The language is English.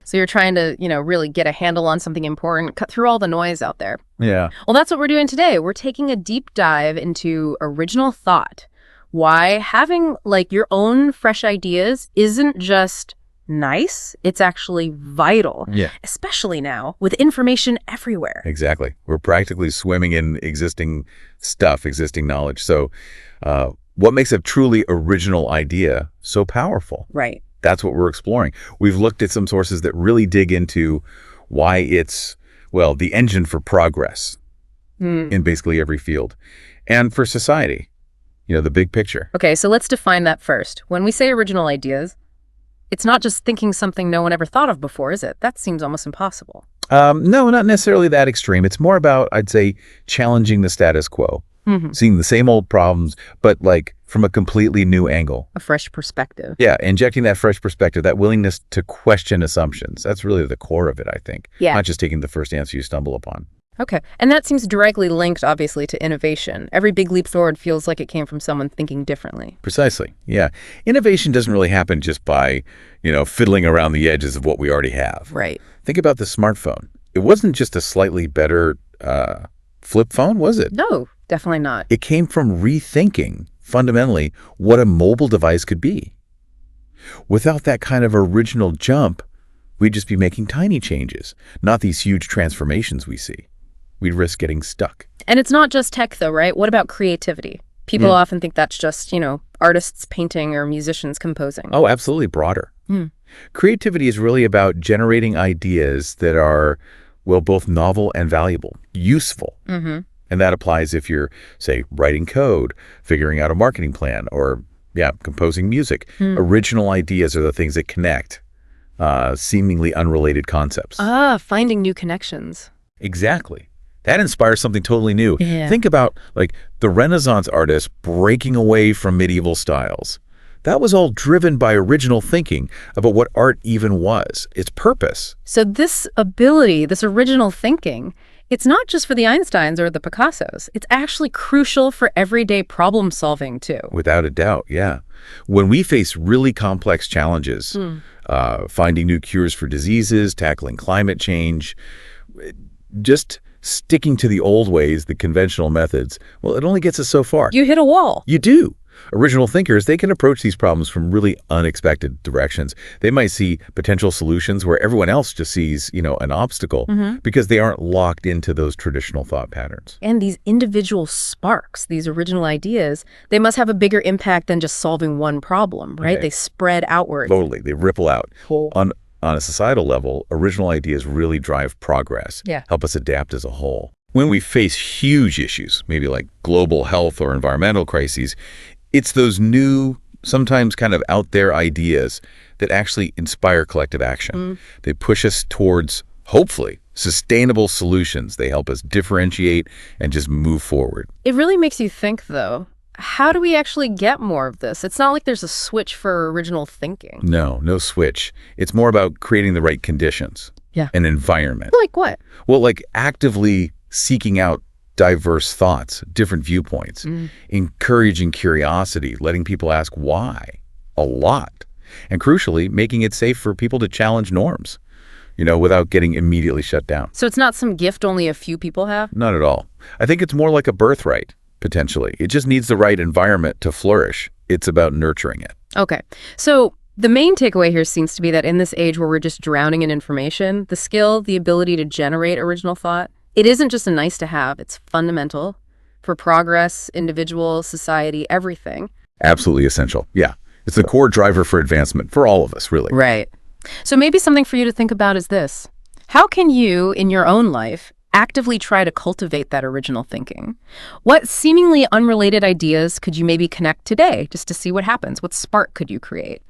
So you're trying to, really get a handle on something important, cut through all the noise out there. Yeah. Well, that's what we're doing today. We're taking a deep dive into original thought. Why having, your own fresh ideas isn't just nice, it's actually vital. Yeah. Especially now, with information everywhere. Exactly. We're practically swimming in existing stuff, existing knowledge. So what makes a truly original idea so powerful? Right. That's what we're exploring. We've looked at some sources that really dig into why it's, the engine for progress in basically every field. And for society, the big picture. Okay, so let's define that first. When we say original ideas, it's not just thinking something no one ever thought of before, is it? That seems almost impossible. No, not necessarily that extreme. It's more about, I'd say, challenging the status quo. Seeing the same old problems, but from a completely new angle. A fresh perspective. Yeah, injecting that fresh perspective, that willingness to question assumptions. That's really the core of it, I think. Yeah. Not just taking the first answer you stumble upon. Okay, and that seems directly linked, obviously, to innovation. Every big leap forward feels like it came from someone thinking differently. Precisely, yeah. Innovation doesn't really happen just by, fiddling around the edges of what we already have. Right. Think about the smartphone. It wasn't just a slightly better flip phone, was it? No, definitely not. It came from rethinking, fundamentally, what a mobile device could be. Without that kind of original jump, we'd just be making tiny changes, not these huge transformations we see. We'd risk getting stuck. And it's not just tech, though, right? What about creativity? People often think that's just, artists painting or musicians composing. Oh, absolutely broader. Creativity is really about generating ideas that are, both novel and valuable, useful. And that applies if you're, say, writing code, figuring out a marketing plan, or, composing music. Original ideas are the things that connect seemingly unrelated concepts. Finding new connections. Exactly. That inspires something totally new. Yeah. Think about, the Renaissance artists breaking away from medieval styles. That was all driven by original thinking about what art even was, its purpose. So this ability, this original thinking, it's not just for the Einsteins or the Picassos. It's actually crucial for everyday problem solving, too. Without a doubt, yeah. When we face really complex challenges, finding new cures for diseases, tackling climate change, just sticking to the old ways, the conventional methods, it only gets us so far. You hit a wall. You do. Original thinkers, they can approach these problems from really unexpected directions. They might see potential solutions where everyone else just sees, an obstacle because they aren't locked into those traditional thought patterns. And these individual sparks, these original ideas, they must have a bigger impact than just solving one problem, right? Okay. They spread outward. Totally. They ripple out. On a societal level, original ideas really drive progress, help us adapt as a whole. When we face huge issues, maybe like global health or environmental crises, it's those new, sometimes kind of out there ideas that actually inspire collective action. They push us towards, hopefully, sustainable solutions. They help us differentiate and just move forward. It really makes you think, though. How do we actually get more of this? It's not like there's a switch for original thinking. No switch. It's more about creating the right conditions. Yeah. An environment. Like what? Well, actively seeking out diverse thoughts, different viewpoints, encouraging curiosity, letting people ask why a lot, and crucially, making it safe for people to challenge norms, without getting immediately shut down. So it's not some gift only a few people have? Not at all. I think it's more like a birthright, potentially. It just needs the right environment to flourish. It's about nurturing it. Okay. So the main takeaway here seems to be that in this age where we're just drowning in information, the skill, the ability to generate original thought, it isn't just a nice to have. It's fundamental for progress, individual, society, everything. Absolutely essential. Yeah. It's the core driver for advancement for all of us, really. Right. So maybe something for you to think about is this. How can you, in your own life, actively try to cultivate that original thinking? What seemingly unrelated ideas could you maybe connect today just to see what happens? What spark could you create?